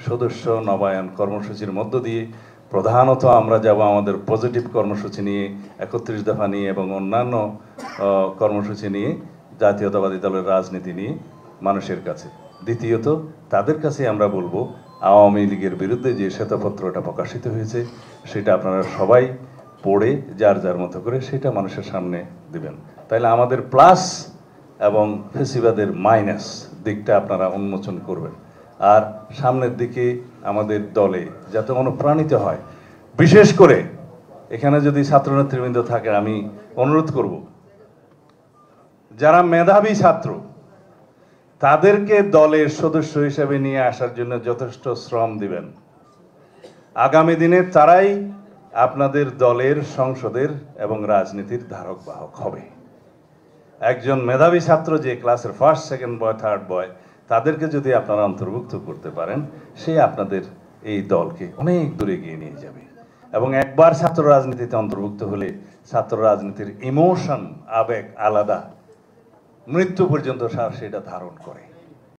সদস্য নবায়ন কর্মসূচির মধ্য দিয়ে প্রধানত আমরা যাব আমাদের পজিটিভ কর্মসূচি নিয়ে, 31 দফা নিয়ে এবং অন্যান্য কর্মসূচি নিয়ে, জাতীয়তাবাদী দলের রাজনীতি নিয়ে মানুষের কাছে। দ্বিতীয়ত, তাদের কাছে আমরা বলবো আওয়ামী লীগের বিরুদ্ধে যে শ্বেতপত্রটা প্রকাশিত হয়েছে সেটা আপনারা সবাই পড়ে যার যার মতো করে সেটা মানুষের সামনে দিবেন। তাইলে আমাদের প্লাস এবং ফেসিবাদের মাইনাস দিকটা আপনারা উন্মোচন করবেন। আর সামনের দিকে আমাদের দলে যাতে অনুপ্রাণিত হয়, বিশেষ করে এখানে যদি ছাত্রনেতৃবৃন্দ থাকে, আমি অনুরোধ করব যারা মেধাবী ছাত্র তাদেরকে দলের সদস্য হিসেবে নিয়ে আসার জন্য যথেষ্ট শ্রম দিবেন। আগামী দিনে তারাই আপনাদের দলের, সংসদের এবং রাজনীতির ধারক বাহক হবে। একজন মেধাবী ছাত্র যে ক্লাসের ফার্স্ট, সেকেন্ড বয়, থার্ড বয়, তাদেরকে যদি আপনারা অন্তর্ভুক্ত করতে পারেন, সে আপনাদের এই দলকে অনেক দূরে এগিয়ে নিয়ে যাবে। এবং একবার ছাত্র রাজনীতিতে অন্তর্ভুক্ত হলে ছাত্র রাজনীতির ইমোশন, আবেগ আলাদা, মৃত্যু পর্যন্ত সেটা ধারণ করে।